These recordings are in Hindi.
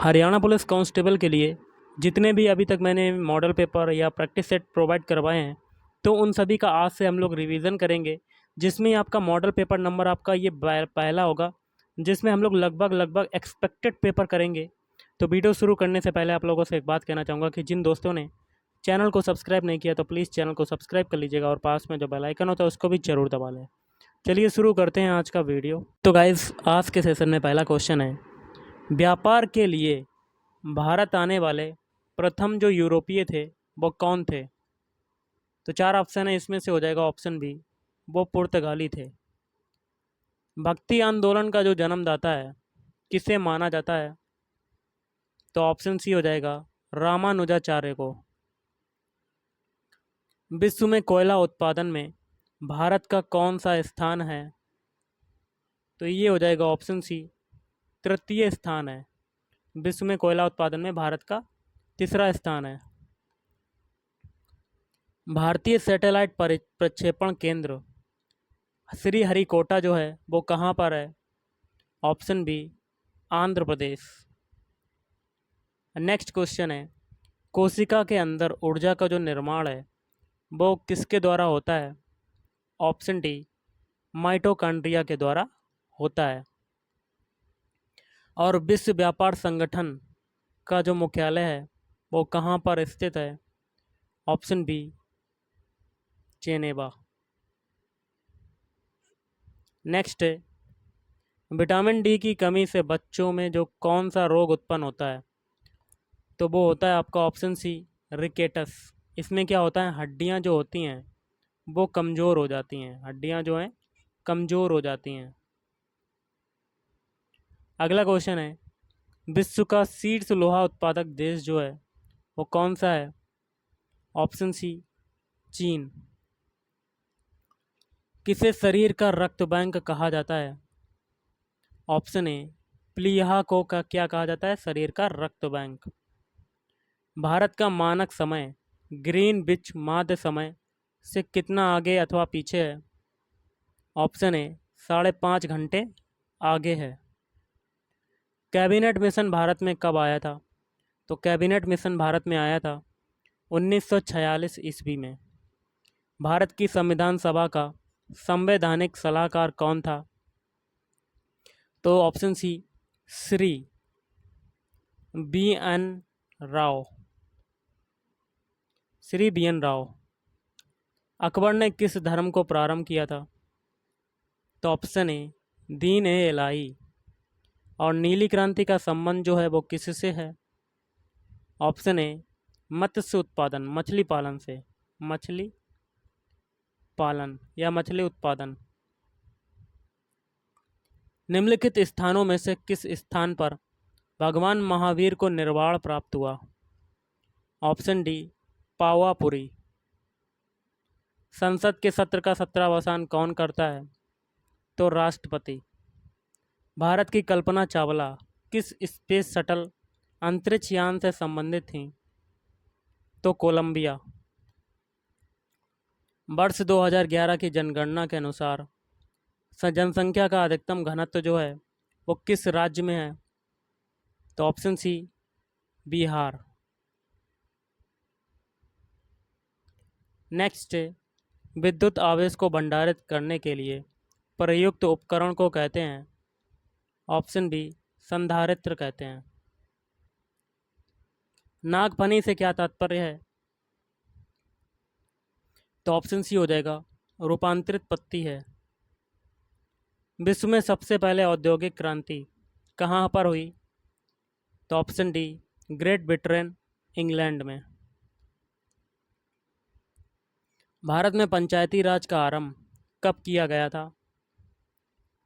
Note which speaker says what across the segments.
Speaker 1: हरियाणा पुलिस कांस्टेबल के लिए जितने भी अभी तक मैंने मॉडल पेपर या प्रैक्टिस सेट प्रोवाइड करवाए हैं, तो उन सभी का आज से हम लोग रिवीजन करेंगे, जिसमें आपका मॉडल पेपर नंबर आपका ये पहला होगा, जिसमें हम लोग लगभग एक्सपेक्टेड पेपर करेंगे। तो वीडियो शुरू करने से पहले आप लोगों से एक बात कहना चाहूँगा कि जिन दोस्तों ने चैनल को सब्सक्राइब नहीं किया तो प्लीज़ चैनल को सब्सक्राइब कर लीजिएगा और पास में जो बेल आइकन होता है उसको भी ज़रूर दबा लें। चलिए शुरू करते हैं आज का वीडियो। तो गाइज़, आज के सेशन में पहला क्वेश्चन है, व्यापार के लिए भारत आने वाले प्रथम जो यूरोपीय थे वो कौन थे? तो 4 ऑप्शन है, इसमें से हो जाएगा ऑप्शन बी, वो पुर्तगाली थे। भक्ति आंदोलन का जो जन्मदाता है किसे माना जाता है? तो ऑप्शन सी हो जाएगा, रामानुजाचार्य को। विश्व में कोयला उत्पादन में भारत का कौन सा स्थान है? तो ये हो जाएगा ऑप्शन सी, तृतीय स्थान है। विश्व में कोयला उत्पादन में भारत का तीसरा स्थान है। भारतीय सैटेलाइट प्रक्षेपण केंद्र श्रीहरिकोटा जो है वो कहाँ पर है? Option B, Andhra Pradesh. Next question है, कोशिका के अंदर ऊर्जा का जो निर्माण है वो किसके द्वारा होता है? ऑप्शन डी, माइटोकॉन्ड्रिया के द्वारा होता है। और विश्व व्यापार संगठन का जो मुख्यालय है वो कहाँ पर स्थित है? Option B, Geneva. नेक्स्ट है, विटामिन डी की कमी से बच्चों में जो कौन सा रोग उत्पन्न होता है? तो वो होता है आपका ऑप्शन सी, रिकेटस। इसमें क्या होता है, हड्डियां जो होती हैं वो कमज़ोर हो जाती हैं, हड्डियां जो हैं कमज़ोर हो जाती हैं। अगला क्वेश्चन है, विश्व का शीर्ष लोहा उत्पादक देश जो है वो कौन सा है? ऑप्शन सी, चीन। किसे शरीर का रक्त बैंक कहा जाता है? ऑप्शन ए, प्लीहा को का क्या कहा जाता है? शरीर का रक्त बैंक। भारत का मानक समय ग्रीनविच माध्य समय से कितना आगे अथवा पीछे है? ऑप्शन ए, 5.5 घंटे आगे है। कैबिनेट मिशन भारत में कब आया था? तो कैबिनेट मिशन भारत में आया था 1946 ईस्वी में। भारत की संविधान सभा का संवैधानिक सलाहकार कौन था? तो ऑप्शन सी, श्री बी.एन. राव। श्री बी.एन. राव। अकबर ने किस धर्म को प्रारंभ किया था? तो ऑप्शन ए, दीन ए इलाही। और नीली क्रांति का संबंध जो है वो किससे है? ऑप्शन ए, मत्स्य उत्पादन, मछली पालन से। मछली पालन या मछली उत्पादन। निम्नलिखित स्थानों में से किस स्थान पर भगवान महावीर को निर्वाण प्राप्त हुआ? Option D, Pawapuri. संसद के सत्र का 17वां कौन करता है? तो राष्ट्रपति। भारत की कल्पना चावला किस स्पेस शटल अंतरिक्ष यान से संबंधित थी? तो कोलंबिया। वर्ष 2011 की जनगणना के अनुसार जनसंख्या का अधिकतम घनत्व जो है वो किस राज्य में है? तो ऑप्शन सी, बिहार। नेक्स्ट, विद्युत आवेश को भंडारित करने के लिए प्रयुक्त उपकरण को कहते हैं? ऑप्शन बी, संधारित्र कहते हैं। नागफनी से क्या तात्पर्य है? तो ऑप्शन सी हो जाएगा, रूपांतरित पत्ती है। विश्व में सबसे पहले औद्योगिक क्रांति कहाँ पर हुई? तो option D, great Britain, England में। भारत में पंचायती राज का आरंभ कब किया गया था?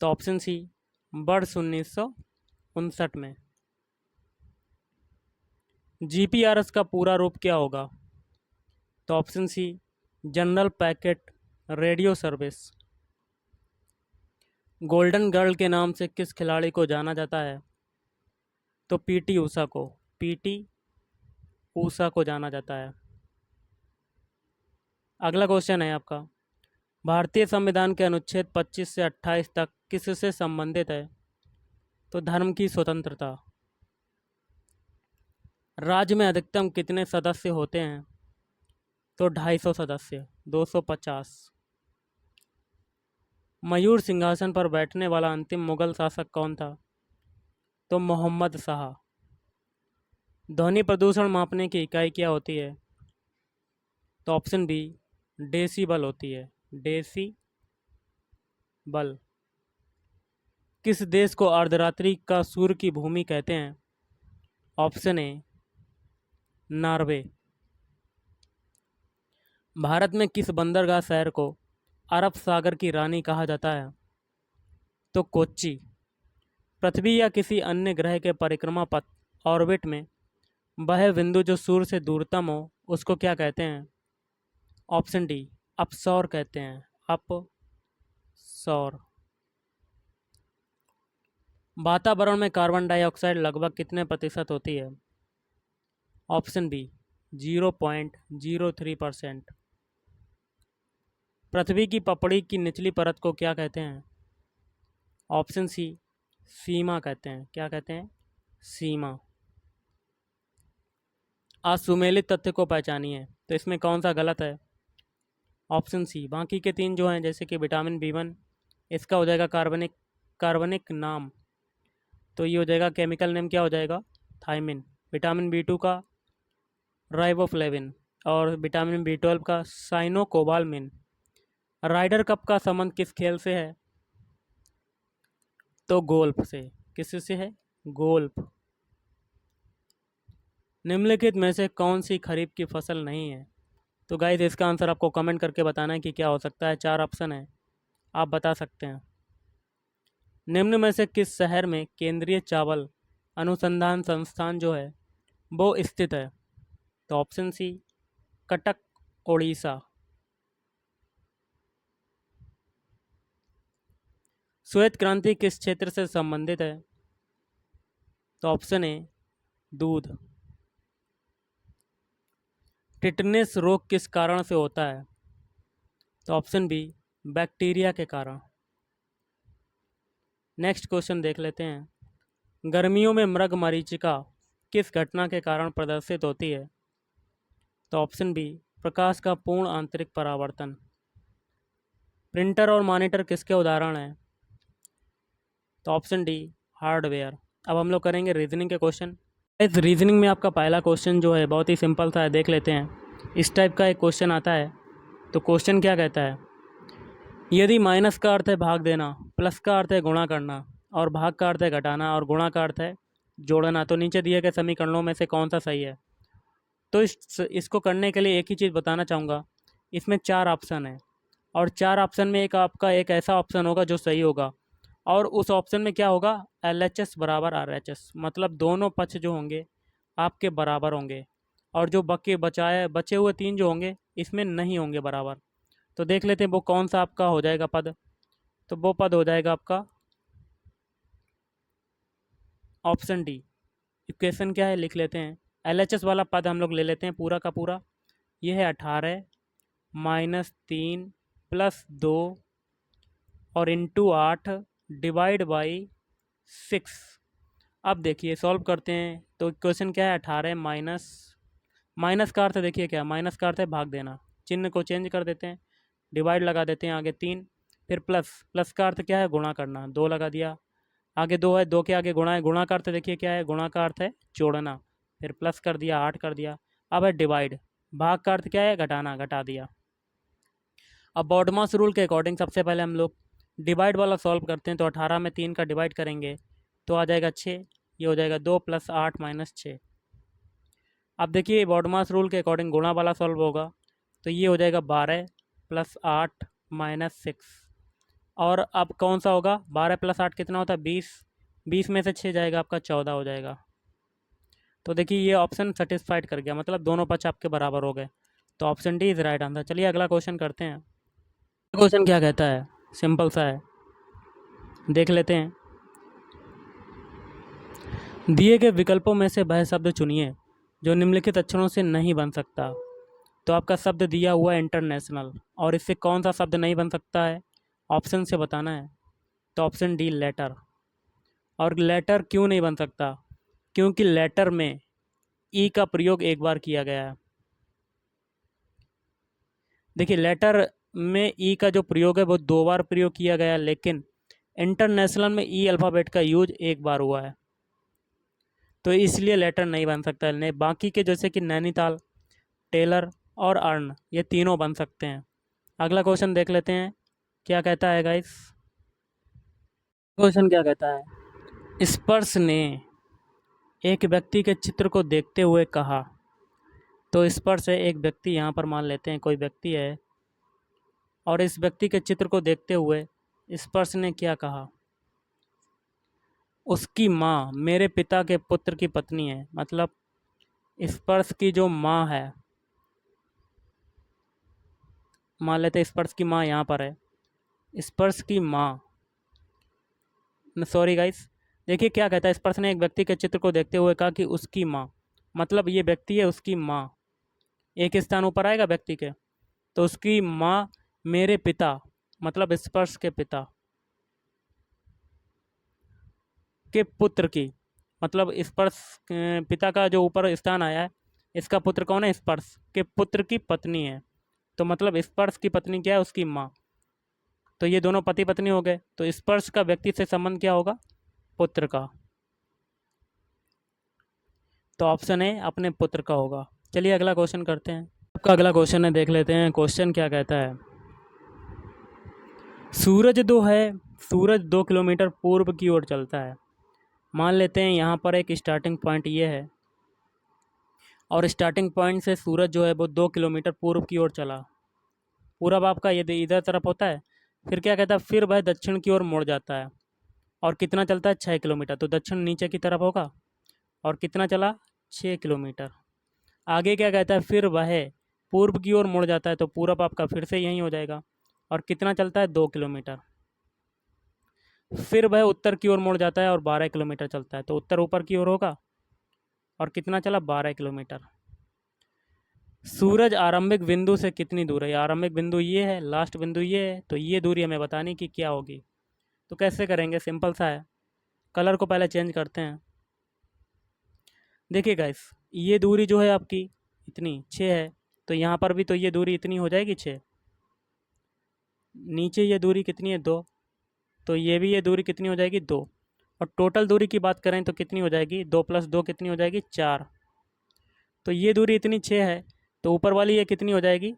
Speaker 1: तो ऑप्शन सी, वर्ष 1959 में। जीपीआरएस का पूरा रूप क्या होगा? तो option C, general packet radio service. Golden girl के नाम से किस खिलाड़ी को जाना जाता है? तो पीटी ऊषा को। पीटी ऊषा को जाना जाता है। अगला क्वेश्चन है आपका, भारतीय संविधान के अनुच्छेद 25 से 28 तक किससे संबंधित है? तो धर्म की स्वतंत्रता। राज्य में अधिकतम कितने सदस्य होते हैं? तो 250 सदस्य, 250। मयूर सिंहासन पर बैठने वाला अंतिम मुगल शासक कौन था? तो मोहम्मद शाह। ध्वनि प्रदूषण मापने की इकाई क्या होती है? तो ऑप्शन बी, डेसिबल होती है, डेसिबल। किस देश को अर्धरात्रि का सूर्य की भूमि कहते हैं? Option A, Norway. भारत में किस बंदरगाह शहर को अरब सागर की रानी कहा जाता है? तो कोच्चि। पृथ्वी या किसी अन्य ग्रह के परिक्रमा पथ ऑर्बिट में वह बिंदु जो सूर्य से दूरतम हो उसको क्या कहते हैं? ऑप्शन डी, अपसौर कहते हैं, अपसौर। वातावरण में कार्बन डाइऑक्साइड लगभग कितने प्रतिशत होती है? Option B, 0.03%। पृथ्वी की पपड़ी की निचली परत को क्या कहते हैं? ऑप्शन सी, सीमा कहते हैं। क्या कहते हैं? सीमा। असुमेलित तथ्य को पहचानिए, तो इसमें कौन सा गलत है? ऑप्शन सी, बाकी के तीन जो हैं जैसे कि विटामिन B1, इसका हो जाएगा कार्बनिक नाम, तो ये हो जाएगा केमिकल नेम, क्या हो जाएगा? थायमिन। विटामिन B2 का राइबोफ्लेविन, और विटामिन B12 का साइनोकोबालमिन। राइडर कप का संबंध किस खेल से है? तो गोल्फ से। किस से है? गोल्फ। निम्नलिखित में से कौन सी खरीफ की फसल नहीं है? तो गाइस इसका आंसर आपको कमेंट करके बताना है कि क्या हो सकता है। 4 ऑप्शन है, आप बता सकते हैं। निम्न में से किस शहर में केंद्रीय चावल अनुसंधान संस्थान जो है वो स्थित है? तो ऑप्शन सी, कटक, उड़ीसा। श्वेत क्रांति किस क्षेत्र से संबंधित है? तो ऑप्शन ए, दूध। टिटनेस रोग किस कारण से होता है? तो ऑप्शन बी, बैक्टीरिया के कारण। नेक्स्ट क्वेश्चन देख लेते हैं। गर्मियों में मृग मरीचिका किस घटना के कारण प्रदर्शित होती है? तो ऑप्शन बी, प्रकाश का पूर्ण आंतरिक परावर्तन। प्रिंटर और मॉनिटर किसके उदाहरण हैं? तो ऑप्शन डी, हार्डवेयर। अब हम लोग करेंगे रीजनिंग के क्वेश्चन। इस रीजनिंग में आपका पहला क्वेश्चन जो है बहुत ही सिंपल सा है, देख लेते हैं। इस टाइप का एक क्वेश्चन आता है। तो क्वेश्चन क्या कहता है? यदि माइनस का अर्थ है भाग देना, प्लस का अर्थ है गुणा करना, और भाग का अर्थ है घटाना, और गुणा का अर्थ है जोड़ना, तो नीचे दिए गए समीकरणों में से कौन सा सही है? तो इसको करने के लिए एक ही चीज़ बताना चाहूँगा। इसमें 4 ऑप्शन है, और 4 ऑप्शन में एक आपका एक ऐसा ऑप्शन होगा जो सही होगा, और उस ऑप्शन में क्या होगा? LHS बराबर RHS, मतलब दोनों पक्ष जो होंगे आपके बराबर होंगे, और जो बचे हुए 3 जो होंगे इसमें नहीं होंगे बराबर। तो देख लेते हैं वो कौन सा आपका हो जाएगा पद। तो वो पद हो जाएगा आपका ऑप्शन डी। इक्वेशन क्या है लिख लेते हैं। LHS वाला पद हम लोग ले लेते हैं पूरा का पूरा। ये है 18 -3 +2 और इंटू 8 डिवाइड बाई 6। अब देखिए सॉल्व करते हैं। तो क्वेश्चन क्या है? 18 माइनस का अर्थ देखिए क्या, माइनस का अर्थ है भाग देना, चिन्ह को चेंज कर देते हैं, डिवाइड लगा देते हैं आगे 3, फिर प्लस का अर्थ क्या है? गुणा करना, 2 लगा दिया, आगे 2 है, 2 के आगे गुणा है, गुणा का अर्थ देखिए क्या है? गुणा का अर्थ है जोड़ना, फिर प्लस कर दिया, 8 कर दिया। अब है डिवाइड, भाग का अर्थ क्या है? घटाना, घटा दिया। अब बॉडमास रूल के अकॉर्डिंग सबसे पहले हम लोग डिवाइड वाला सॉल्व करते हैं। तो 18 में 3 का डिवाइड करेंगे तो आ जाएगा 6, ये हो जाएगा 2 + 8 - 6। अब देखिए बॉडमास रूल के अकॉर्डिंग गुणा वाला सॉल्व होगा, तो ये हो जाएगा 12 + 8 - 6। और अब कौन सा होगा? 12 + 8 कितना होता है? 20, 20 में से 6 जाएगा आपका 14 हो जाएगा। तो देखिए ये ऑप्शन सेटिस्फाइड कर गया, मतलब दोनों पक्ष आपके बराबर हो गए। तो option D is right answer. चलिए अगला क्वेश्चन करते हैं। क्वेश्चन क्या कहता है? सिंपल सा है, देख लेते हैं। दिए गए विकल्पों में से वह शब्द चुनिए जो निम्नलिखित अक्षरों से नहीं बन सकता। तो आपका शब्द दिया हुआ है इंटरनेशनल, और इससे कौन सा शब्द नहीं बन सकता है? ऑप्शन से बताना है। तो ऑप्शन डी, लेटर। और लेटर क्यों नहीं बन सकता? क्योंकि लेटर में ई का प्रयोग एक बार किया गया है। देखिए लेटर में ई का जो प्रयोग है वो 2 बार प्रयोग किया गया, लेकिन इंटरनेशनल में ई अल्फ़ाबेट का यूज एक बार हुआ है, तो इसलिए लेटर नहीं बन सकता। नहीं, बाकी के जैसे कि नैनीताल, टेलर और अर्न, ये तीनों बन सकते हैं। अगला क्वेश्चन देख लेते हैं क्या कहता है गाइस। क्वेश्चन क्या कहता है, स्पर्श ने एक व्यक्ति के चित्र को देखते हुए कहा। तो स्पर्श है एक व्यक्ति, यहाँ पर मान लेते हैं कोई व्यक्ति है, और इस व्यक्ति के चित्र को देखते हुए स्पर्श ने क्या कहा, उसकी माँ मेरे पिता के पुत्र की पत्नी है। मतलब स्पर्श की जो माँ है, मान लेते हैं स्पर्श की माँ यहाँ पर है, स्पर्श की माँ, सॉरी गाइस, देखिए क्या कहता है, स्पर्श ने एक व्यक्ति के चित्र को देखते हुए कहा कि उसकी माँ, मतलब ये व्यक्ति है, उसकी माँ, एक स्थान ऊपर आएगा व्यक्ति के, तो उसकी माँ मेरे पिता, मतलब स्पर्श के पिता के पुत्र की, मतलब स्पर्श पिता का जो ऊपर स्थान आया है, इसका पुत्र कौन है, स्पर्श के पुत्र की पत्नी है। तो मतलब स्पर्श की पत्नी क्या है, उसकी माँ। तो ये दोनों पति पत्नी हो गए, तो स्पर्श का व्यक्ति से संबंध क्या होगा, पुत्र का। तो ऑप्शन ए अपने पुत्र का होगा। चलिए अगला क्वेश्चन करते हैं। आपका अगला क्वेश्चन है, देख लेते हैं क्वेश्चन क्या कहता है। सूरज 2 किलोमीटर पूर्व की ओर चलता है। मान लेते हैं यहाँ पर एक स्टार्टिंग पॉइंट ये है, और स्टार्टिंग पॉइंट से सूरज जो है वो 2 किलोमीटर पूर्व की ओर चला। पूरब आपका ये इधर तरफ होता है, फिर क्या कहता है, फिर वह दक्षिण की ओर मुड़ जाता है, और कितना चलता है, 6 किलोमीटर। तो दक्षिण नीचे की तरफ होगा, और कितना चला, 6 किलोमीटर। आगे क्या कहता है, फिर वह पूर्व की ओर मुड़ जाता है, तो पूरब आपका फिर से यहीं हो जाएगा, और कितना चलता है, 2 किलोमीटर। फिर वह उत्तर की ओर मुड़ जाता है और 12 किलोमीटर चलता है, तो उत्तर ऊपर की ओर होगा, और कितना चला, 12 किलोमीटर। सूरज आरंभिक बिंदु से कितनी दूर है, आरंभिक बिंदु ये है, लास्ट बिंदु ये है, तो ये दूरी हमें बतानी कि क्या होगी। तो कैसे करेंगे, सिंपल सा है, कलर को पहले चेंज करते हैं। देखिए गाइस, ये दूरी जो है आपकी इतनी 6 है, तो यहाँ पर भी तो ये दूरी इतनी हो जाएगी 6। नीचे ये दूरी कितनी है, 2, तो ये भी ये दूरी कितनी हो जाएगी, 2। और टोटल दूरी की बात करें तो कितनी हो जाएगी, 2 + 2 कितनी हो जाएगी, 4। तो ये दूरी इतनी 6 है, तो ऊपर वाली ये कितनी हो जाएगी,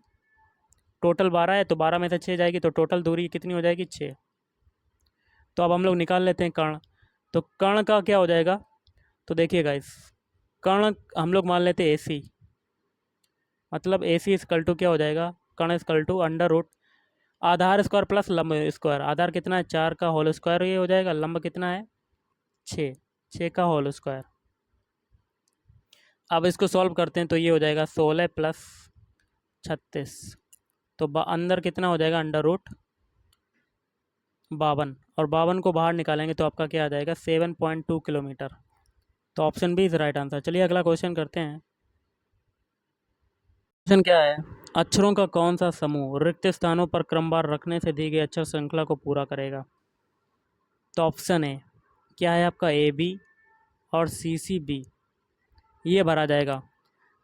Speaker 1: टोटल 12 है, तो 12 में से 6 जाएगी, तो टोटल दूरी कितनी हो जाएगी, 6। तो अब हम लोग निकाल लेते हैं कर्ण। तो कर्ण का क्या हो जाएगा, तो देखिए गाइस, कर्ण हम लोग मान लेते हैं AC, मतलब AC इक्वल टू क्या हो जाएगा, कर्ण इक्वल टू अंडर रूट आधार स्क्वायर प्लस लंब स्क्वायर। आधार कितना है, 4 का होल स्क्वायर ये हो जाएगा, लंब कितना है, 6, 6 का होल स्क्वायर। अब इसको सॉल्व करते हैं, तो ये हो जाएगा 16 + 36, तो अंदर कितना हो जाएगा, अंडर रूट 52, और 52 को बाहर निकालेंगे तो आपका क्या आ जाएगा, 7.2 किलोमीटर। तो option B is right answer. चलिए अगला क्वेश्चन करते हैं। क्वेश्चन क्या है, अक्षरों का कौन सा समूह रिक्त स्थानों पर क्रमवार रखने से दी गई अक्षर श्रृंखला को पूरा करेगा। तो ऑप्शन है क्या है आपका, AB और CCB, ये भरा जाएगा।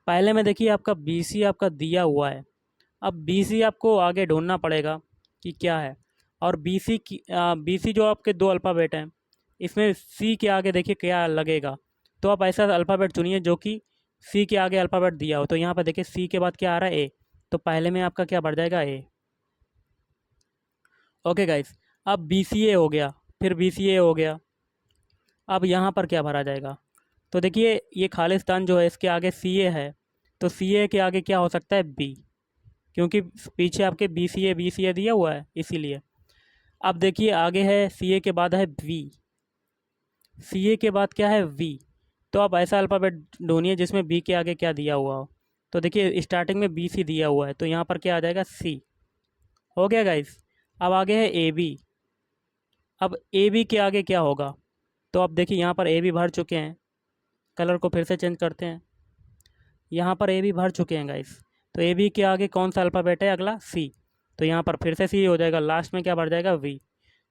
Speaker 1: पहले में देखिए आपका BC आपका दिया हुआ है, अब BC आपको आगे ढूंढना पड़ेगा कि क्या है। और BC जो आपके 2 अल्फ़ाबेट हैं, इसमें C के आगे देखिए क्या लगेगा। तो आप ऐसा अल्फ़ाबेट चुनिए जो कि C के आगे अल्फ़ाबेट दिया हो। तो यहाँ पर देखिए C के बाद क्या आ रहा है, A, तो पहले में आपका क्या बढ़ जाएगा, A। ओके गाइस, अब BCA हो गया, फिर BCA हो गया, अब यहाँ पर क्या भरा जाएगा। तो देखिए ये खाली स्थान जो है इसके आगे CA है, तो CA के आगे क्या हो सकता है, B, क्योंकि पीछे आपके BCA दिया हुआ है इसीलिए। अब देखिए आगे है CA के बाद है V, CA के बाद क्या है, V। तो आप ऐसा अल्फ़ाबेट ढूंढिए जिसमें B के आगे क्या दिया हुआ हो। तो देखिए स्टार्टिंग में BC दिया हुआ है, तो यहाँ पर क्या आ जाएगा, C। हो गया गाइस। अब आगे है AB, अब AB के आगे क्या होगा। तो अब देखिए यहाँ पर AB भर चुके हैं, कलर को फिर से चेंज करते हैं, यहाँ पर AB भर चुके हैं गाइस। तो AB के आगे कौन सा अल्फ़ाबेट है, अगला C, तो यहाँ पर फिर से C हो जाएगा, लास्ट में क्या भर जाएगा, V।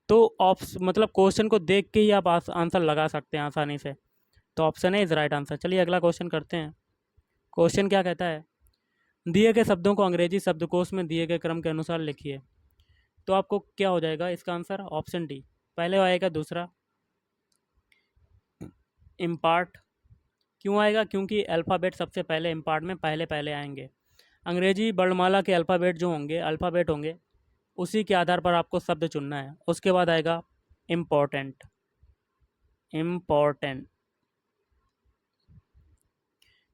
Speaker 1: तो मतलब क्वेश्चन को देख के ही आप आंसर लगा सकते हैं आसानी से। तो ऑप्शन है इज राइट आंसर। चलिए अगला क्वेश्चन करते हैं। क्वेश्चन क्या कहता है, दिए गए शब्दों को अंग्रेजी शब्दकोश में दिए गए क्रम के अनुसार लिखिए। तो आपको क्या हो जाएगा इसका आंसर, ऑप्शन डी पहले आएगा। दूसरा इम्पार्ट, क्यों आएगा, क्योंकि अल्फ़ाबेट सबसे पहले इम्पार्ट में पहले पहले आएंगे। अंग्रेजी वर्णमाला के अल्फ़ाबेट जो होंगे, अल्फ़ाबेट होंगे, उसी के आधार पर आपको शब्द चुनना है। उसके बाद आएगा इम्पोर्टेंट, इम्पोर्टेंट।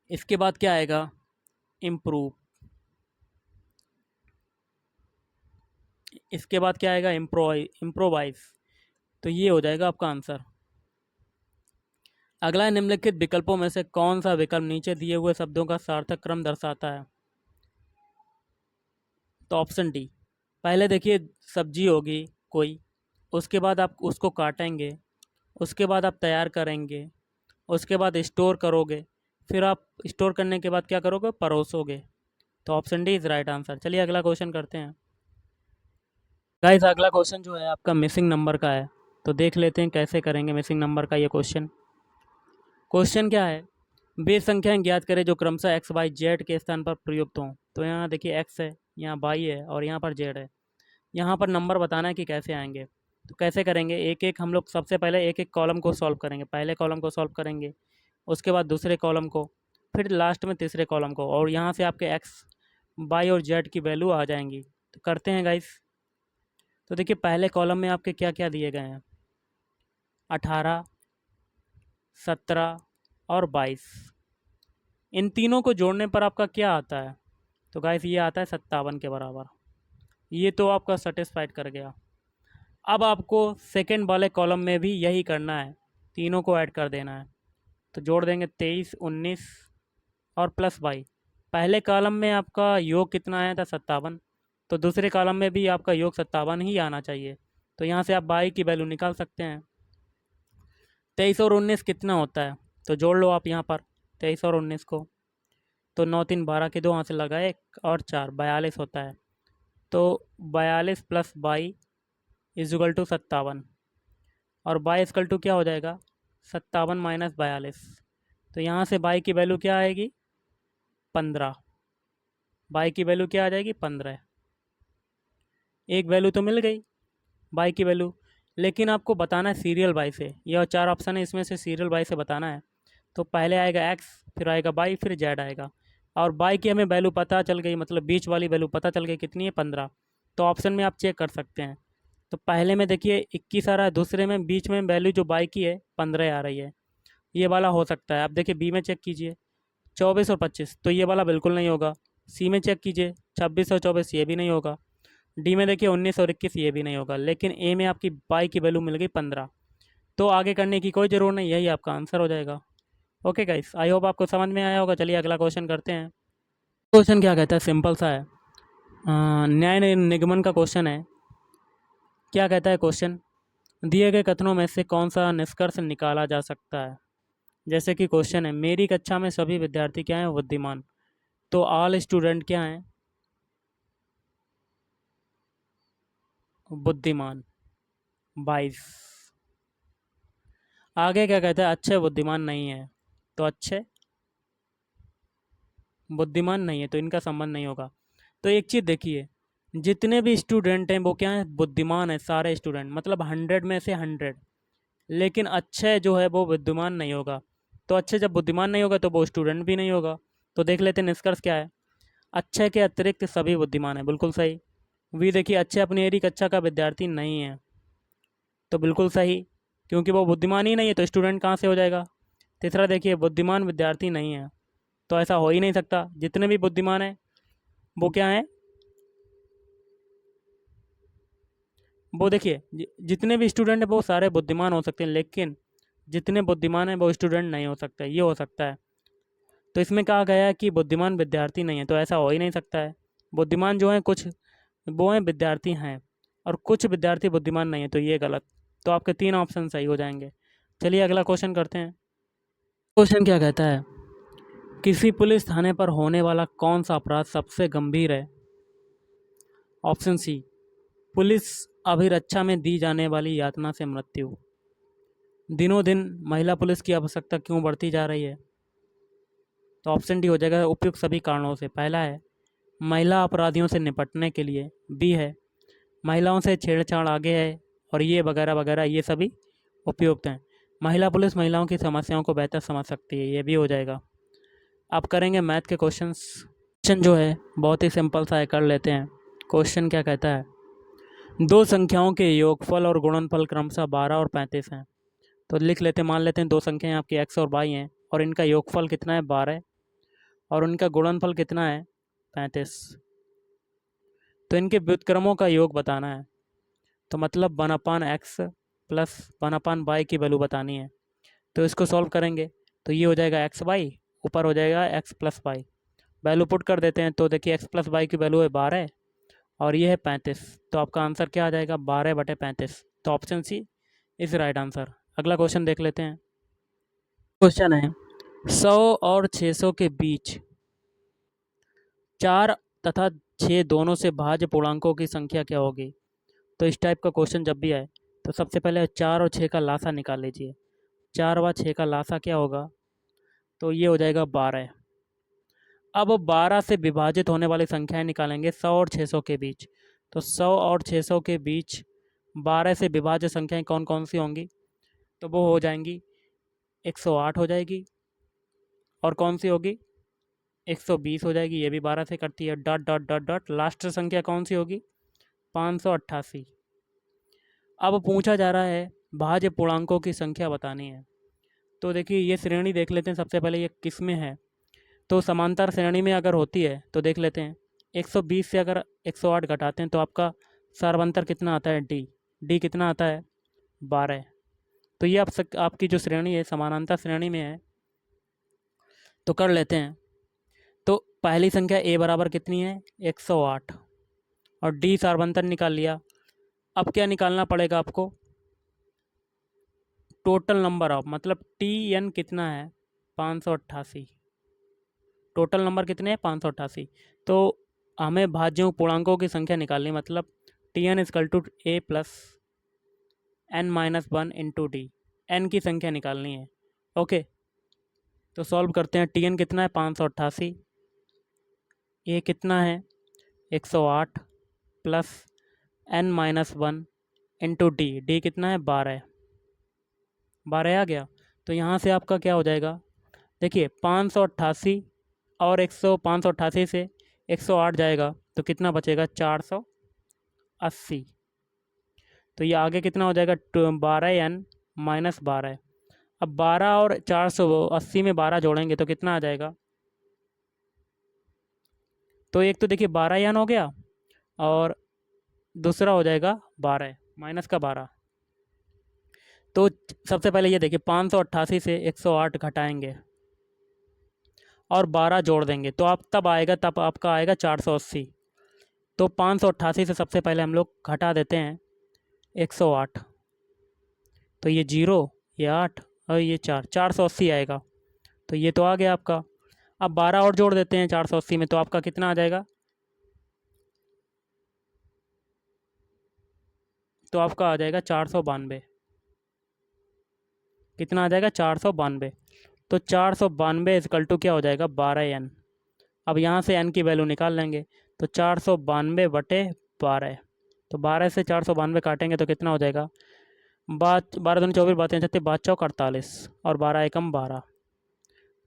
Speaker 1: इसके बाद क्या आएगा, इम्प्रूव। इसके बाद क्या आएगा, इम्प्रोवाइज। तो ये हो जाएगा आपका आंसर। अगला, निम्नलिखित विकल्पों में से कौन सा विकल्प नीचे दिए हुए शब्दों का सार्थक क्रम दर्शाता है। तो ऑप्शन डी, पहले देखिए सब्जी होगी कोई, उसके बाद आप उसको काटेंगे, उसके बाद आप तैयार करेंगे, उसके बाद स्टोर करोगे, फिर आप स्टोर करने के बाद क्या करोगे, परोसोगे। तो option D is right answer. चलिए अगला क्वेश्चन करते हैं। गाइस अगला क्वेश्चन जो है आपका मिसिंग नंबर का है, तो देख लेते हैं कैसे करेंगे मिसिंग नंबर का ये क्वेश्चन। क्वेश्चन क्या है, वे संख्याएं ज्ञात करें जो क्रमशः एक्स वाई जेड के स्थान पर प्रयुक्त हों। तो यहाँ देखिए एक्स है, यहाँ वाई है और यहाँ पर जेड है। यहाँ पर नंबर बताना है कि कैसे आएंगे। तो कैसे करेंगे, एक एक हम लोग सबसे पहले एक एक कॉलम को सॉल्व करेंगे। पहले कॉलम को सॉल्व करेंगे, उसके बाद दूसरे कॉलम को, फिर लास्ट में तीसरे कॉलम को, और यहाँ से आपके एक्स वाई और जेड की वैल्यू आ जाएंगी। तो करते हैं गाइस। तो देखिए पहले कॉलम में आपके क्या क्या दिए गए हैं, 18, 17 और 22। इन तीनों को जोड़ने पर आपका क्या आता है, तो गाइस ये आता है 57 के बराबर। ये तो आपका सेटिस्फाइड कर गया। अब आपको सेकंड वाले कॉलम में भी यही करना है, तीनों को ऐड कर देना है। तो जोड़ देंगे 23, 19 और प्लस 22। पहले कॉलम में आपका योग कितना आया था, 57। तो दूसरे कॉलम में भी आपका योग 57 ही आना चाहिए। तो यहाँ से आप 22 की वैल्यू निकाल सकते हैं। 23 और 19 कितना होता है, तो जोड़ लो आप यहाँ पर 23 और 19 को। तो 9 3 12 के 2 हाथ से लगाए और 4, 42 होता है। तो 42 प्लस 22 इजुगल टू 57, और 22 इक्वल टू क्या हो जाएगा, 57 माइनस 42। तो यहाँ से 22 की वैल्यू क्या आएगी, 15। 22 की वैल्यू क्या आ जाएगी, 15। एक वैल्यू तो मिल गई 22 की वैल्यू, लेकिन आपको बताना है सीरियल बाई से। यह 4 ऑप्शन है, इसमें से सीरियल बाई से बताना है। तो पहले आएगा एक्स, फिर आएगा बाई, फिर जेड आएगा। और बाई की हमें वैल्यू पता चल गई, मतलब बीच वाली वैल्यू पता चल गई कितनी है, 15। तो ऑप्शन में आप चेक कर सकते हैं। तो पहले में देखिए 21 आ रहा है, दूसरे में बीच में वैल्यू जो बाई की है 15 आ रही है। ये वाला हो सकता है। आप देखिए बी में चेक कीजिए 24 और 25, तो ये वाला बिल्कुल नहीं होगा। सी में चेक कीजिए 26 और 24, ये भी नहीं होगा। डी में देखिए 19 और 21, ये भी नहीं होगा। लेकिन ए में आपकी बाई की वैल्यू मिल गई 15। तो आगे करने की कोई ज़रूरत नहीं, यही आपका आंसर हो जाएगा। ओके गाइस, आई होप आपको समझ में आया होगा। चलिए अगला क्वेश्चन करते हैं। क्वेश्चन क्या कहता है, सिंपल सा है, न्याय निगमन का क्वेश्चन है। क्या कहता है क्वेश्चन, दिए गए कथनों में से कौन सा निष्कर्ष निकाला जा सकता है। जैसे कि क्वेश्चन है, मेरी कक्षा में सभी विद्यार्थी क्या हैं, बुद्धिमान। तो ऑल स्टूडेंट क्या हैं, बुद्धिमान, 22। आगे क्या कहता है, अच्छे बुद्धिमान नहीं है। तो अच्छे बुद्धिमान नहीं है, तो इनका संबंध नहीं होगा। तो एक चीज़ देखिए, जितने भी स्टूडेंट हैं वो क्या हैं, बुद्धिमान है सारे स्टूडेंट, मतलब 100 में से 100। लेकिन अच्छे जो है वो बुद्धिमान नहीं होगा। तो अच्छे जब बुद्धिमान नहीं होगा तो वो स्टूडेंट भी नहीं होगा। तो देख लेते हैं निष्कर्ष क्या है। अच्छे के अतिरिक्त सभी बुद्धिमान है, बिल्कुल सही। वी देखिए, अच्छे अपनी एरी कक्षा का विद्यार्थी नहीं है, तो बिल्कुल सही, क्योंकि वो बुद्धिमान ही नहीं है तो स्टूडेंट कहाँ से हो जाएगा। तीसरा देखिए, बुद्धिमान विद्यार्थी नहीं है, तो ऐसा हो ही नहीं सकता। जितने भी बुद्धिमान हैं वो क्या हैं, वो देखिए जितने भी स्टूडेंट हैं वो सारे बुद्धिमान हो सकते हैं, लेकिन जितने बुद्धिमान हैं वो स्टूडेंट नहीं हो सकते, ये हो सकता है। तो इसमें कहा गया है कि बुद्धिमान विद्यार्थी नहीं है, तो ऐसा हो ही नहीं सकता है। बुद्धिमान जो हैं कुछ, वो हैं विद्यार्थी हैं, और कुछ विद्यार्थी बुद्धिमान नहीं है, तो ये गलत। तो आपके 3 ऑप्शन सही हो जाएंगे। चलिए अगला क्वेश्चन करते हैं। क्वेश्चन क्या कहता है, किसी पुलिस थाने पर होने वाला कौन सा अपराध सबसे गंभीर है। ऑप्शन सी, पुलिस अभिरक्षा में दी जाने वाली यातना से मृत्यु। दिनों दिन महिला पुलिस की आवश्यकता क्यों बढ़ती जा रही है। तो ऑप्शन डी हो जाएगा उपयुक्त सभी कारणों से। पहला है महिला अपराधियों से निपटने के लिए, बी है महिलाओं से छेड़छाड़ आगे है, और ये वगैरह वगैरह ये सभी उपयुक्त हैं। महिला पुलिस महिलाओं की समस्याओं को बेहतर समझ सकती है, ये भी हो जाएगा। अब करेंगे मैथ के क्वेश्चंस। क्वेश्चन जो है बहुत ही सिंपल सा है, कर लेते हैं। क्वेश्चन क्या कहता है, दो संख्याओं के योगफल और गुणनफल क्रमशः 12 और 35 हैं। तो लिख लेते हैं, मान लेते हैं दो संख्याएं आपकी x और y हैं, और इनका योगफल कितना है 12, और उनका गुणनफल कितना है 35। तो इनके व्युत्क्रमों का योग बताना है। तो मतलब 1/x प्लस 1/y की वैल्यू बतानी है। तो इसको सॉल्व करेंगे तो ये हो जाएगा एक्स वाई, ऊपर हो जाएगा x plus y. Value put कर देते हैं, तो देखिए x प्लस वाई की वैल्यू है 12 और ये है 35। तो आपका आंसर क्या आ जाएगा 12/35। तो option C is right answer. अगला क्वेश्चन देख लेते हैं। क्वेश्चन है 100 और 600 के बीच 4 तथा 6 दोनों से भाज्य पूर्णांकों की संख्या क्या होगी। तो इस टाइप का क्वेश्चन जब भी आए तो सबसे पहले 4 और 6 का लासा निकाल लीजिए। 4 व 6 का लासा क्या होगा, तो ये हो जाएगा 12। अब 12 से विभाजित होने वाली संख्याएं निकालेंगे 100 और 600 के बीच। तो 100 और 600 के बीच 12 से विभाज्य संख्याएं कौन कौन सी होंगी, तो वो हो जाएंगी 108 हो जाएगी, और कौन सी होगी 120 हो जाएगी, ये भी 12 से करती है, dot dot dot dot last संख्या कौन सी होगी 588। अब पूछा जा रहा है भाज्य पूर्णांकों की संख्या बतानी है। तो देखिए ये श्रेणी देख लेते हैं सबसे पहले, ये किस में है। तो समांतर श्रेणी में अगर होती है तो देख लेते हैं 120 से अगर 108 घटाते हैं तो आपका सर्वांतर कितना आता है डी। डी कितना आता है 12। तो ये आपकी जो श्रेणी है समानांतर श्रेणी में है। तो कर लेते हैं, तो पहली संख्या ए बराबर कितनी है 108, और डी सर्वांतर निकाल लिया। अब क्या निकालना पड़ेगा आपको, टोटल नंबर ऑफ, मतलब टी एन कितना है 588। टोटल नंबर कितने हैं 588। तो हमें भाज्यों पूर्णांकों की संख्या निकालनी, मतलब T N equal to A plus N minus 1 into D, N की संख्या निकालनी है। ओके, तो सॉल्व करते हैं। टी एन कितना है 588, ए कितना है 108 plus N minus 1 into D, D कितना है 12। 12 आ गया। तो यहाँ से आपका क्या हो जाएगा, देखिए 588 और 588 से 108 जाएगा तो कितना बचेगा 480। तो ये आगे कितना हो जाएगा 12n माइनस 12। अब 12 और 480 में 12 जोड़ेंगे तो कितना आ जाएगा, तो एक तो देखिए 12n हो गया, और दूसरा हो जाएगा 12 माइनस का 12। तो सबसे पहले ये देखिए 588 से 108 घटाएंगे और 12 जोड़ देंगे तो आप तब आपका आएगा 480। तो 588 से सबसे पहले हम लोग घटा देते हैं 108, तो ये 0, ये 8 और ये 480 आएगा। तो ये तो आ गया आपका। अब 12 और जोड़ देते हैं 480 में, तो आपका कितना आ जाएगा, तो आपका आ जाएगा 492। कितना आ जाएगा 492। तो 492 इजकल टू क्या हो जाएगा 12n। अब यहाँ से n की वैल्यू निकाल लेंगे, तो 492/12। तो 12 से 492 काटेंगे तो कितना हो जाएगा, 12 दूनी 24, 12 36, 12 चौक 48, और 12 एकम 12,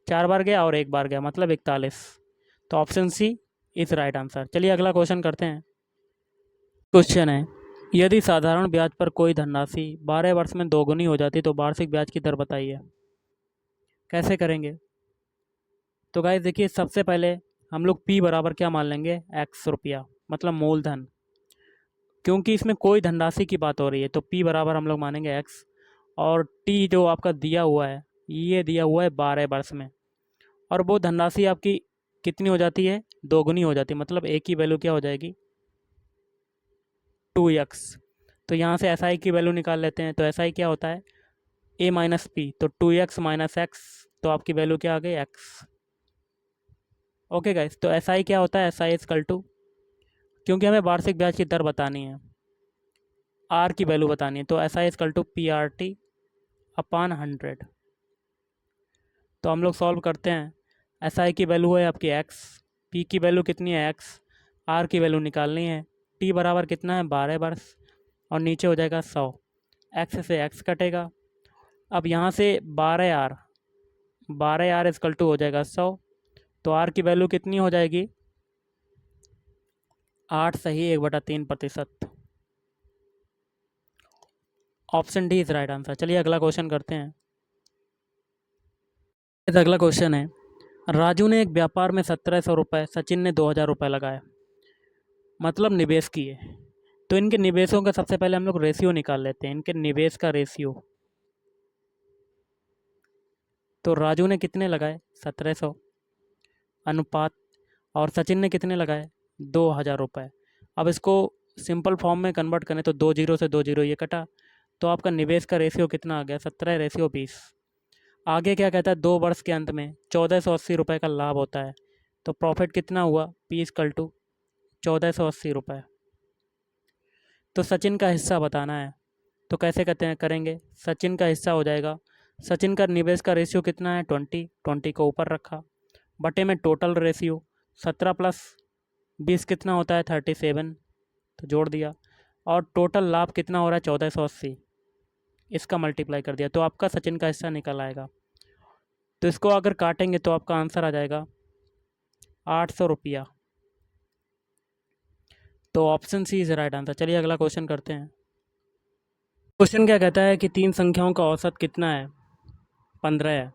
Speaker 1: 4 बार गया और 1 बार गया, मतलब 41। तो option C is right answer. चलिए अगला क्वेश्चन करते हैं। क्वेश्चन है, यदि साधारण ब्याज पर कोई धनराशि 12 वर्ष में दोगुनी हो जाती तो वार्षिक ब्याज की दर बताइए। कैसे करेंगे, तो गाइस देखिए सबसे पहले हम लोग P बराबर क्या मान लेंगे x रुपया, मतलब मूलधन, क्योंकि इसमें कोई धनराशि की बात हो रही है। तो P बराबर हम लोग मानेंगे x, और T जो आपका दिया हुआ है ये दिया हुआ है 12 वर्ष में, और वो धनराशि आपकी कितनी हो जाती है दोगुनी हो जाती है, मतलब a की वैल्यू क्या हो जाएगी 2x। तो यहाँ से SI की वैल्यू निकाल लेते हैं। तो SI क्या होता है a माइनस पी, तो 2x माइनस x, तो आपकी वैल्यू क्या आ गई x। ओके गाइस, तो SI क्या होता है SI इजकल टू, क्योंकि हमें वार्षिक ब्याज की दर बतानी है, R की वैल्यू बतानी है, तो SI इजकल टू PRT/100। तो हम लोग सॉल्व करते हैं। एस आई की वैल्यू है आपकी एक्स, पी की वैल्यू कितनी है एक्स, आर की वैल्यू निकालनी है। टी बराबर कितना है 12 वर्ष, और नीचे हो जाएगा 100, एक्स से एक्स कटेगा। अब यहाँ से 12 आर, 12 आर इजकल टू हो जाएगा 100, तो आर की वैल्यू कितनी हो जाएगी 8 सही 1/3%। Option D is right answer. चलिए अगला क्वेश्चन करते हैं। इस अगला क्वेश्चन है, राजू ने एक व्यापार में 1700 रुपये, सचिन ने 2000 रुपये लगाए, मतलब निवेश किए। तो इनके निवेशों का सबसे पहले हम लोग रेशियो निकाल लेते हैं, इनके निवेश का रेशियो। तो राजू ने कितने लगाए 1700 अनुपात, और सचिन ने कितने लगाए 2000 रुपये। अब इसको सिंपल फॉर्म में कन्वर्ट करें तो 2 जीरो से 2 जीरो ये कटा, तो आपका निवेश का रेशियो कितना आ गया 17/20। आगे क्या कहता है 2 वर्ष के अंत में 1480 रुपये का लाभ होता है, तो प्रॉफिट कितना हुआ पी इक्वल टू 1480 रुपये। तो सचिन का हिस्सा बताना है, तो कैसे कहते हैं करेंगे, सचिन का हिस्सा हो जाएगा, सचिन का निवेश का रेशियो कितना है 20, 20 को ऊपर रखा, बटे में टोटल रेशियो 17 प्लस 20 कितना होता है 37, तो जोड़ दिया, और टोटल लाभ कितना हो रहा है 1480, इसका मल्टीप्लाई कर दिया, तो आपका सचिन का हिस्सा निकल आएगा। तो इसको अगर काटेंगे तो आपका आंसर आ जाएगा 800 रुपया। तो option C is right answer. चलिए अगला क्वेश्चन करते हैं। क्वेश्चन क्या कहता है कि 3 संख्याओं का औसत कितना है 15 है,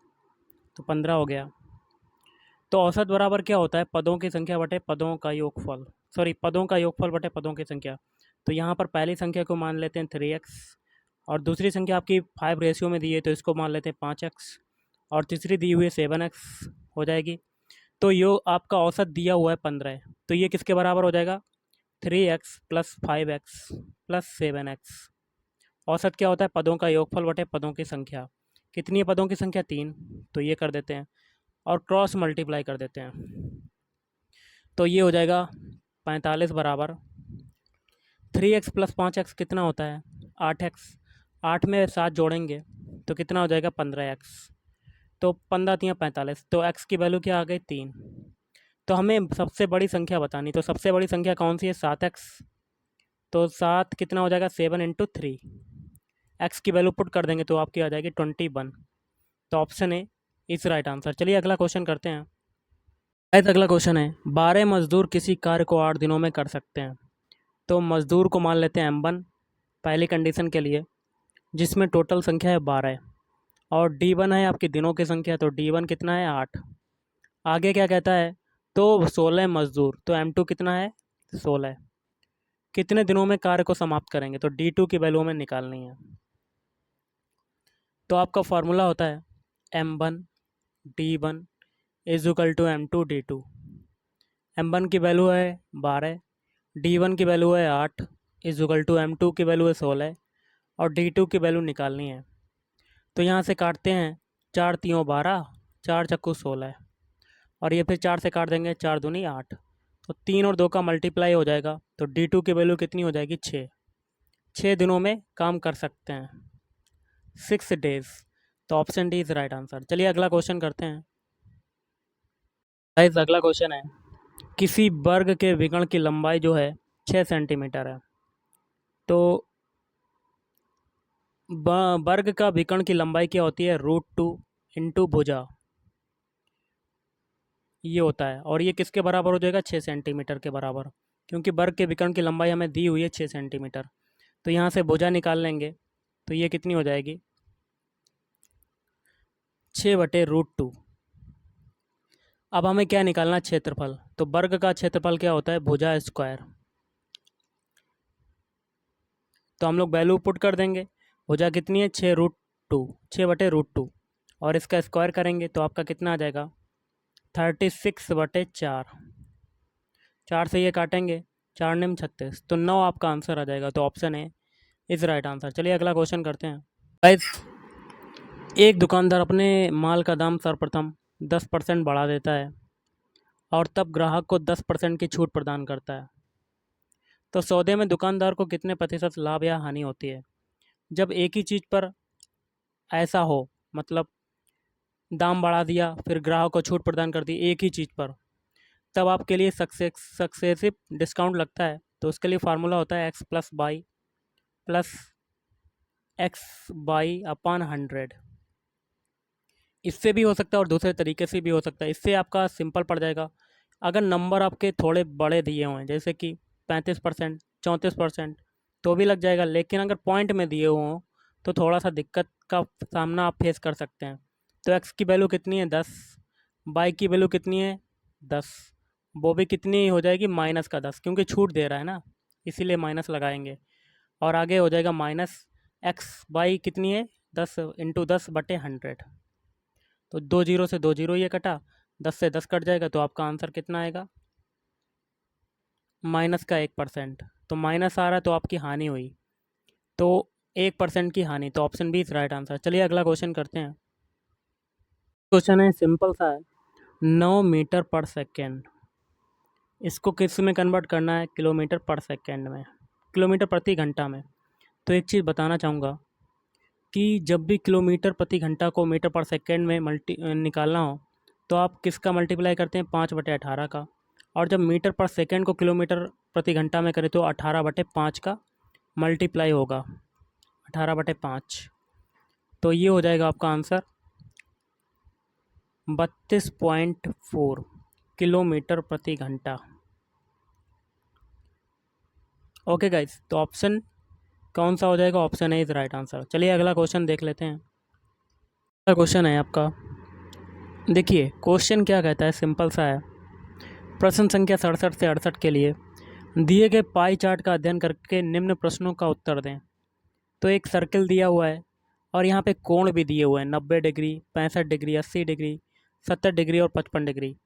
Speaker 1: तो 15 हो गया। तो औसत बराबर क्या होता है पदों की संख्या बटे पदों का योगफल, सॉरी पदों का योगफल बटे पदों की संख्या। तो यहाँ पर पहली संख्या को मान लेते हैं 3x, और दूसरी संख्या आपकी 5 रेशियो में दी है तो इसको मान लेते हैं 5x, और तीसरी दी हुई है 7x हो जाएगी। तो यो आपका औसत दिया हुआ है 15 है, तो ये किसके बराबर हो जाएगा 3x plus 5x plus 7x। औसत क्या होता है पदों का योगफल बटे पदों की संख्या। कितनी है पदों की संख्या 3, तो ये कर देते हैं और क्रॉस मल्टीप्लाई कर देते हैं, तो ये हो जाएगा 45 बराबर 3x प्लस 5x कितना होता है 8x, 8 में 7 जोड़ेंगे तो कितना हो जाएगा 15x, तो 15×3=45, तो x की वैल्यू क्या आ गई 3। तो हमें सबसे बड़ी संख्या बतानी, तो सबसे बड़ी संख्या कौन सी है 7x, तो 7 कितना हो जाएगा 7×3, x की वैल्यू पुट कर देंगे तो आपकी आ जाएगी 21। तो option A is right answer. चलिए अगला क्वेश्चन करते हैं। अगला क्वेश्चन है 12 मजदूर किसी कार्य को 8 दिनों में कर सकते हैं। तो मजदूर को मान लेते हैं M1 पहली कंडीशन के लिए, जिसमें टोटल संख्या है 12, और D1 है आपकी दिनों की संख्या, तो D1 कितना है 8। आगे क्या कहता है तो 16 मजदूर, तो M2 कितना है 16, कितने दिनों में कार्य को समाप्त करेंगे, तो D2 की वैल्यू में निकालनी है। तो आपका फार्मूला होता है M1 D1 is equal to M2 D2। M1 की वैल्यू है 12, D1 की वैल्यू है 8 इज इक्वल टू M2 की वैल्यू है 16, और D2 की वैल्यू निकालनी है। तो यहाँ से काटते हैं 4 3 12, 4 चक्कू 16, और ये फिर 4 से काट देंगे 4 दूनी 8, तो 3 और 2 का मल्टीप्लाई हो जाएगा, तो D2 की वैल्यू कितनी हो जाएगी 6, 6 दिनों में काम कर सकते हैं 6 डेज। तो option D is right answer. चलिए अगला क्वेश्चन करते हैं। गाइस अगला क्वेश्चन है किसी वर्ग के विकर्ण की लंबाई जो है 6 सेंटीमीटर है। तो वर्ग का विकर्ण की लंबाई क्या होती है √2 इंटू भुजा, ये होता है, और ये किसके बराबर हो जाएगा 6 सेंटीमीटर के बराबर, क्योंकि वर्ग के विकर्ण की लंबाई हमें दी हुई है 6 सेंटीमीटर। तो यहाँ से भुजा निकाल लेंगे तो ये कितनी हो जाएगी 6/√2। अब हमें क्या निकालना क्षेत्रफल, तो वर्ग का क्षेत्रफल क्या होता है भुजा स्क्वायर, तो हम लोग वैल्यू पुट कर देंगे। भुजा कितनी है 6√2, 6/√2, और इसका स्क्वायर करेंगे तो आपका कितना आ जाएगा 36/4, 4 से ये काटेंगे 4 निम 36, तो 9 आपका आंसर आ जाएगा। तो option A is right answer. चलिए अगला क्वेश्चन करते हैं। गाइस एक दुकानदार अपने माल का दाम सर्वप्रथम 10% बढ़ा देता है और तब ग्राहक को 10% की छूट प्रदान करता है। तो सौदे में दुकानदार को कितने प्रतिशत लाभ या हानि होती है जब एक ही चीज़ पर ऐसा हो, मतलब दाम बढ़ा दिया, फिर ग्राहक को छूट प्रदान कर दी एक ही चीज़ पर, तब आपके लिए सक्सेसिव डिस्काउंट लगता है। तो उसके लिए फार्मूला होता है प्लस एक्स बाई अपॉन 100। इससे भी हो सकता है और दूसरे तरीके से भी हो सकता है। इससे आपका सिंपल पड़ जाएगा। अगर नंबर आपके थोड़े बड़े दिए हुए हैं, जैसे कि 35%, 34%, तो भी लग जाएगा। लेकिन अगर पॉइंट में दिए हुए हों तो थोड़ा सा दिक्कत का सामना आप फेस कर सकते हैं। तो एक्स की वैल्यू कितनी है 10, बाई की वैल्यू कितनी है 10, वो भी कितनी हो जाएगी -10, क्योंकि छूट दे रहा है ना, इसीलिए माइनस लगाएंगे। और आगे हो जाएगा माइनस एक्स बाई कितनी है 10 इंटू 10/100। तो 2 जीरो से 2 जीरो ये कटा, 10 से 10 कट जाएगा, तो आपका आंसर कितना आएगा माइनस का 1%। तो माइनस आ रहा है तो आपकी हानि हुई, तो 1% की हानि। तो option B is right answer. चलिए अगला क्वेश्चन करते हैं। क्वेश्चन है सिंपल सा है, 9 मीटर पर सेकेंड, इसको किस में कन्वर्ट करना है, किलोमीटर पर सेकेंड में, किलोमीटर प्रति घंटा में। तो एक चीज़ बताना चाहूँगा कि जब भी किलोमीटर प्रति घंटा को मीटर पर सेकेंड में निकालना हो, तो आप किसका मल्टीप्लाई करते हैं 5/18 का। और जब मीटर पर सेकेंड को किलोमीटर प्रति घंटा में करें तो 18/5 का मल्टीप्लाई होगा, 18/5। तो ये हो जाएगा आपका आंसर 32.4 किलोमीटर प्रति घंटा। ओके गाइस, तो ऑप्शन कौन सा हो जाएगा, option A is right answer. चलिए अगला क्वेश्चन देख लेते हैं। अगला क्वेश्चन है आपका, देखिए क्वेश्चन क्या कहता है, सिंपल सा है। प्रश्न संख्या 67 से 68 के लिए दिए गए पाई चार्ट का अध्ययन करके निम्न प्रश्नों का उत्तर दें। तो एक सर्कल दिया हुआ है और यहाँ पे कोण भी दिए हुए हैं, 90 डिग्री, 65 डिग्री, 80 डिग्री, 70 डिग्री और 55 डिग्री।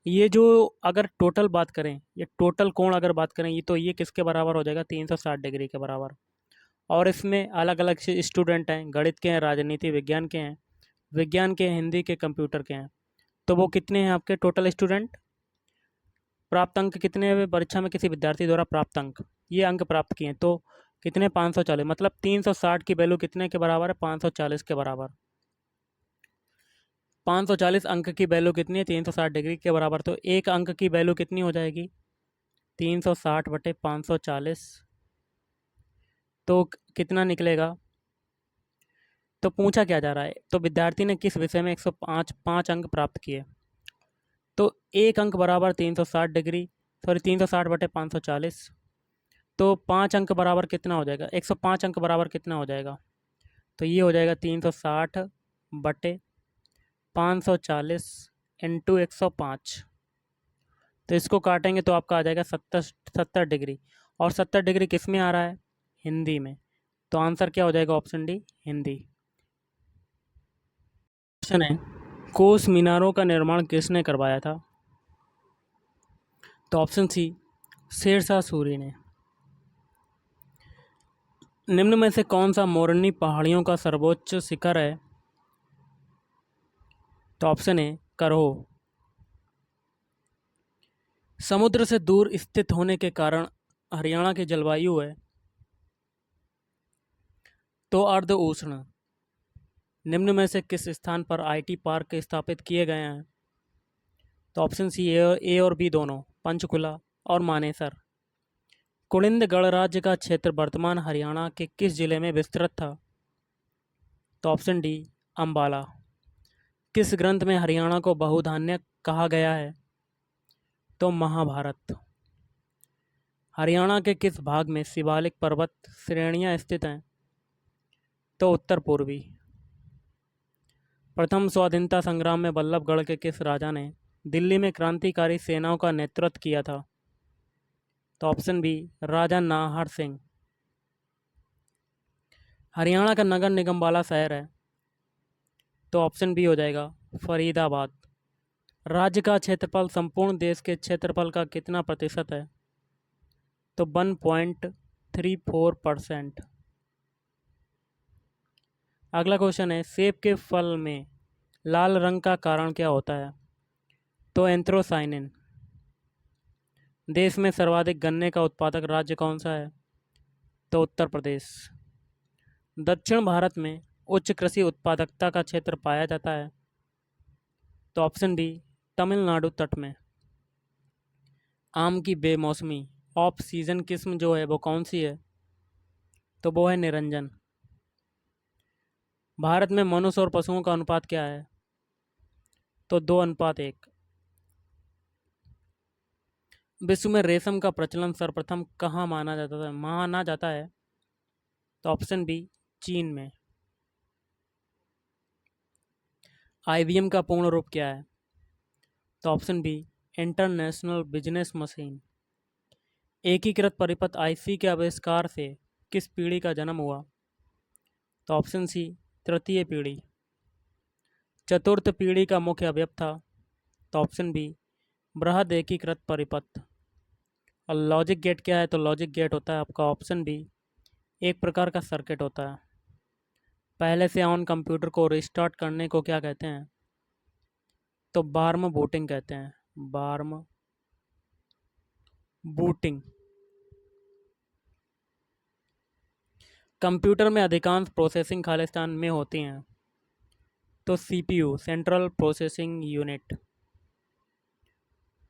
Speaker 1: ये जो अगर टोटल बात करें, ये टोटल कोण अगर बात करें, ये तो ये किसके बराबर हो जाएगा 360 डिग्री के बराबर। और इसमें अलग अलग स्टूडेंट हैं, गणित के हैं, राजनीति विज्ञान के हैं, विज्ञान के, हिंदी के, कंप्यूटर के हैं। तो वो कितने हैं आपके टोटल स्टूडेंट, प्राप्त अंक कितने हैं परीक्षा में किसी विद्यार्थी द्वारा प्राप्त अंक, ये अंक प्राप्त किए हैं, तो कितने 540, मतलब 360 की वैल्यू कितने के बराबर है 540 के बराबर। 540 अंक की वैल्यू कितनी है 360 डिग्री के बराबर। तो एक अंक की वैल्यू कितनी हो जाएगी 360/540, तो कितना निकलेगा। तो पूछा क्या जा रहा है, तो विद्यार्थी ने किस विषय में 105 अंक प्राप्त किए। तो एक अंक बराबर 360 डिग्री, सॉरी 360/540। तो 5 अंक बराबर कितना हो जाएगा, 105 अंक बराबर कितना हो जाएगा। तो ये हो जाएगा 360/540 इंटू 105। तो इसको काटेंगे तो आपका आ जाएगा 70 डिग्री। और 70 डिग्री किस में आ रहा है, हिंदी में। तो आंसर क्या हो जाएगा, ऑप्शन डी हिंदी। क्वेश्चन है, कोस मीनारों का निर्माण किसने करवाया था। तो ऑप्शन सी शेरशाह सूरी ने। निम्न में से कौन सा मोरनी पहाड़ियों का सर्वोच्च शिखर है। तो ऑप्शन ए करहो। समुद्र से दूर स्थित होने के कारण हरियाणा की जलवायु है तो अर्ध उष्ण। निम्न में से किस स्थान पर आईटी पार्क स्थापित किए गए हैं। तो ऑप्शन सी ए और बी दोनों, पंचकुला और मानेसर। कुलिंद गणराज्य का क्षेत्र वर्तमान हरियाणा के किस जिले में विस्तृत था। तो ऑप्शन डी अंबाला। किस ग्रंथ में हरियाणा को बहुधान्य कहा गया है। तो महाभारत। हरियाणा के किस भाग में शिवालिक पर्वत श्रेणियां स्थित हैं। तो उत्तर पूर्वी। प्रथम स्वाधीनता संग्राम में बल्लभगढ़ के किस राजा ने दिल्ली में क्रांतिकारी सेनाओं का नेतृत्व किया था। तो ऑप्शन बी राजा नाहर सिंह। हरियाणा का नगर निगम वाला शहर है। तो ऑप्शन बी हो जाएगा फरीदाबाद। राज्य का क्षेत्रफल संपूर्ण देश के क्षेत्रफल का कितना प्रतिशत है। तो 1.34%। अगला क्वेश्चन है, सेब के फल में लाल रंग का कारण क्या होता है। तो एंथ्रोसाइनिन। देश में सर्वाधिक गन्ने का उत्पादक राज्य कौन सा है। तो उत्तर प्रदेश। दक्षिण भारत में उच्च कृषि उत्पादकता का क्षेत्र पाया जाता है। तो ऑप्शन बी तमिलनाडु तट में। आम की बेमौसमी ऑफ सीजन किस्म जो है वो कौन सी है? तो वो है निरंजन। भारत में मनुष्य और पशुओं का अनुपात क्या है? तो 2:1। विश्व में रेशम का प्रचलन सर्वप्रथम कहाँ माना जाता है? तो ऑप्शन बी चीन में। IBM का पूर्ण रूप क्या है? तो option B international business machine. एकीकृत परिपथ IC के आविष्कार से किस पीढ़ी का जन्म हुआ? तो ऑप्शन सी तृतीय पीढ़ी। चतुर्थ पीढ़ी का मुख्य अवयव था? तो ऑप्शन बी बृहद एकीकृत परिपथ। और लॉजिक गेट क्या है? तो लॉजिक गेट होता है आपका ऑप्शन बी एक प्रकार का सर्किट होता है। पहले से ऑन कंप्यूटर को रिस्टार्ट करने को क्या कहते हैं? तो बार्म बूटिंग कहते हैं। बार्म बूटिंग। कंप्यूटर में अधिकांश प्रोसेसिंग खालिस्तान में होती हैं? तो CPU central processing unit.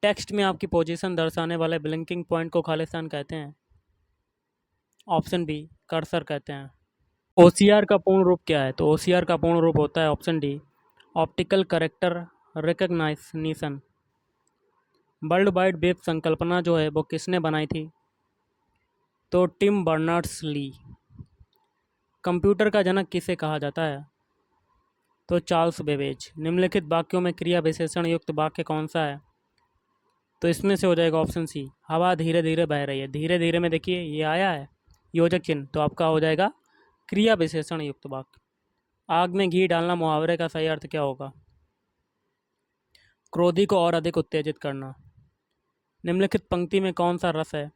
Speaker 1: Text में आपकी पोजीशन दर्शाने वाले ब्लिंकिंग पॉइंट को खालिस्तान कहते हैं? ऑप्शन बी कर्सर कहते हैं। OCR का पूर्ण रूप क्या है? तो OCR का पूर्ण रूप होता है option D optical character recognisation. World wide web संकल्पना जो है वो किसने बनाई थी? तो टिम बर्नर्स ली। कंप्यूटर का जनक किसे कहा जाता है? तो चार्ल्स बेबेज। निम्नलिखित वाक्यों में क्रिया विशेषण युक्त वाक्य कौन सा है? तो इसमें से हो जाएगा ऑप्शन सी हवा धीरे धीरे बह रही है। धीरे धीरे में देखिए ये आया है योजक चिन्ह, तो आपका हो जाएगा क्रिया विशेषण युक्त वाक्य। आग में घी डालना मुहावरे का सही अर्थ क्या होगा? क्रोधी को और अधिक उत्तेजित करना। निम्नलिखित पंक्ति में कौन सा रस है?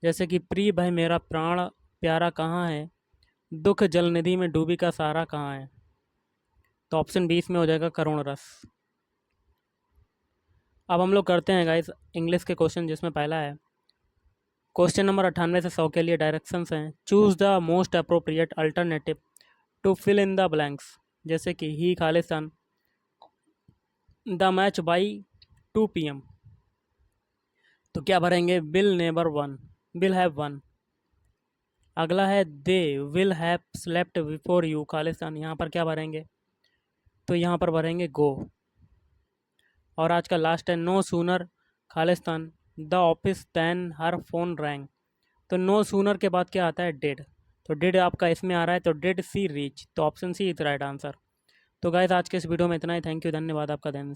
Speaker 1: जैसे कि प्रिय भाई मेरा प्राण प्यारा कहाँ है, दुख जलनिधि में डूबी का सहारा कहाँ है? तो ऑप्शन 20 में हो जाएगा करुण रस। अब हम लोग करते हैं गाइस इंग्लिश के क्वेश्चन, जिसमें पहला है क्वेश्चन नंबर 98 से 100 के लिए डायरेक्शंस हैं। Choose the most appropriate alternative to fill in the blanks. जैसे कि ही खालिस्तान, द मैच बाई 2 PM। तो क्या भरेंगे? Will never won, will have won. अगला है they will have slept before you खालिस्तान, यहाँ पर क्या भरेंगे? तो यहाँ पर भरेंगे गो। और आज का लास्ट है नो सूनर खालिस्तान the office than her phone rang. तो नो सूनर के बाद क्या आता है? डेड। तो डेड आपका इसमें आ रहा है, तो डेड सी रीच, तो option C is right answer. तो गाइस आज के इस वीडियो में इतना ही। थैंक यू, धन्यवाद आपका दिन।